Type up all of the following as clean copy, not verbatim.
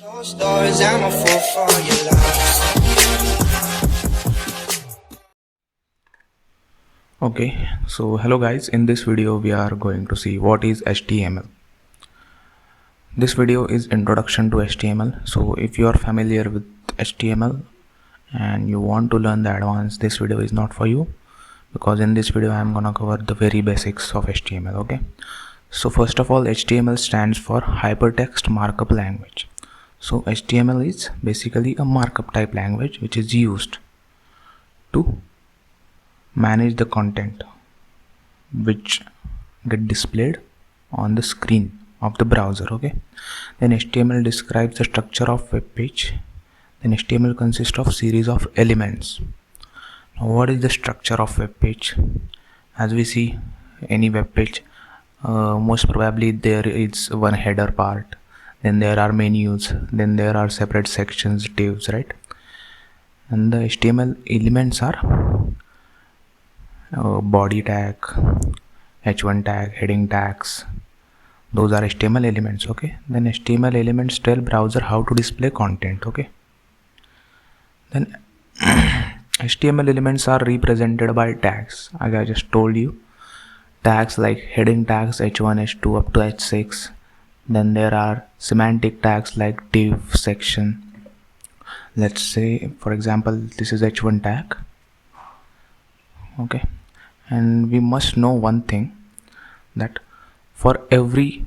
Closed doors, I'm a fool for your love. Okay, so hello guys, in this video we are going to see what is HTML. This video is introduction to HTML. So if you are familiar with HTML and you want to learn the advanced, this video is not for you, because in this video I am gonna cover the very basics of HTML. Okay, so first of all, HTML stands for Hypertext Markup Language. So HTML is basically a markup type language which is used to manage the content which get displayed on the screen of the browser. Okay, then HTML describes the structure of web page. Then HTML consists of series of elements. Now what is the structure of web page? As we see any web page, most probably there is one header part, then there are menus, then there are separate sections, divs, right? And the HTML elements are body tag, h1 tag, heading tags. Those are HTML elements. Okay, then HTML elements tell browser how to display content. Okay, then HTML elements are represented by tags, as I just told you. Tags like heading tags h1, h2 up to h6. Then there are semantic tags like div, section. Let's say for example this is h1 tag. Okay, and we must know one thing, that for every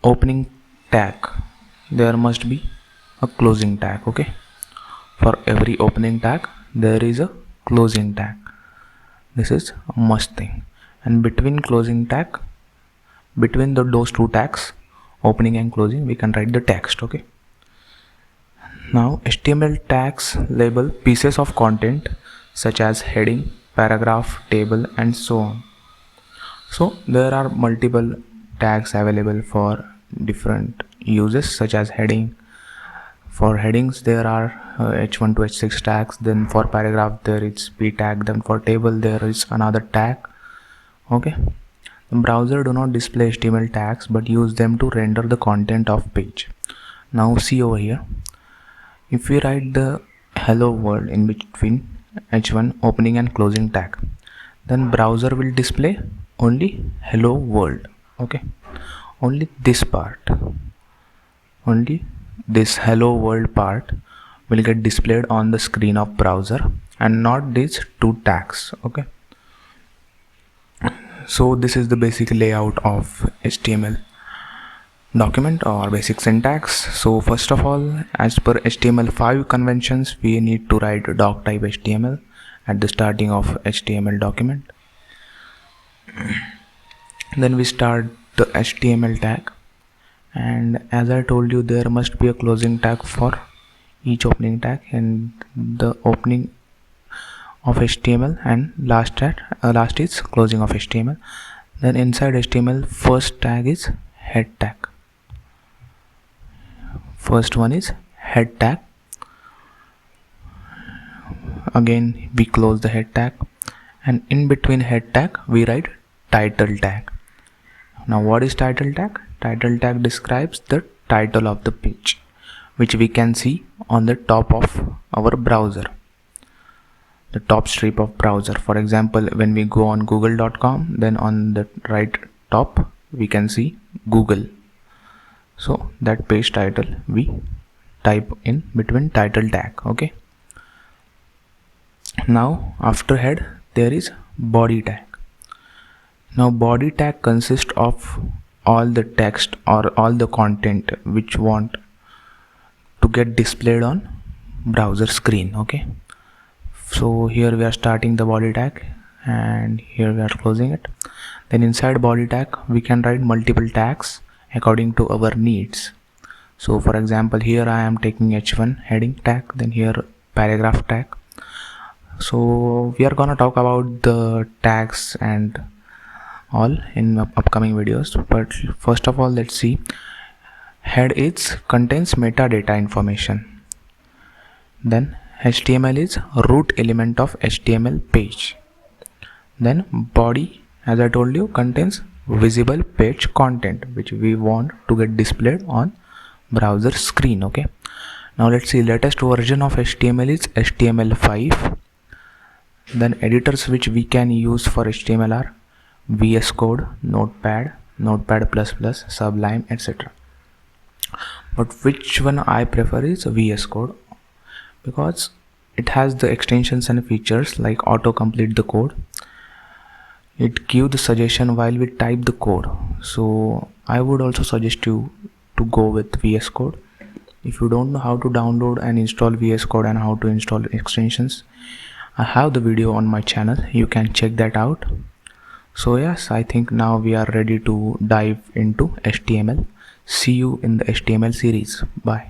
opening tag there must be a closing tag. Okay, for every opening tag there is a closing tag. This is a must thing. And between closing tag, between those two tags, opening and closing, we can write the text. Okay, now HTML tags label pieces of content such as heading, paragraph, table, and so on. So there are multiple tags available for different uses, such as heading. For headings there are h1 to h6 tags, then for paragraph there is p tag, then for table there is another tag. Okay, the browser do not display HTML tags but use them to render the content of page. Now see over here, if we write the hello world in between h1 opening and closing tag, then browser will display only hello world. Okay, only this part, only this hello world part will get displayed on the screen of browser, and not these two tags. Okay, so this is the basic layout of HTML document or basic syntax. So first of all, as per HTML5 conventions, we need to write doc type HTML at the starting of HTML document. Then we start the HTML tag, and as I told you, there must be a closing tag for each opening tag, and the opening of HTML and last is closing of HTML. Then inside HTML, first tag is head tag. First one is head tag. Again we close the head tag, and in between head tag we write title tag. Now what is title tag? Title tag describes the title of the page, which we can see on the top of our browser, the top strip of browser. For example, when we go on google.com, then on the right top we can see Google. So that page title we type in between title tag. Okay, now after head there is body tag. Now body tag consists of all the text or all the content which want to get displayed on browser screen. Okay, so here we are starting the body tag and here we are closing it. Then inside body tag we can write multiple tags according to our needs. So for example, here I am taking h1 heading tag, then here paragraph tag. So we are gonna talk about the tags and all in upcoming videos, but first of all let's see. Head contains metadata information. Then HTML is root element of HTML page. Then body, as I told you, contains visible page content which we want to get displayed on browser screen. Okay, Now let's see, latest version of HTML is HTML5. Then editors which we can use for HTML are VS Code, Notepad, Notepad++, Sublime, etc. But which one I prefer is VS Code, because it has the extensions and features like autocomplete the code. It gives the suggestion while we type the code. So I would also suggest you to go with VS Code. If you don't know how to download and install VS Code and how to install extensions, I have the video on my channel, you can check that out. So yes, I think now we are ready to dive into HTML. See you in the HTML series. Bye.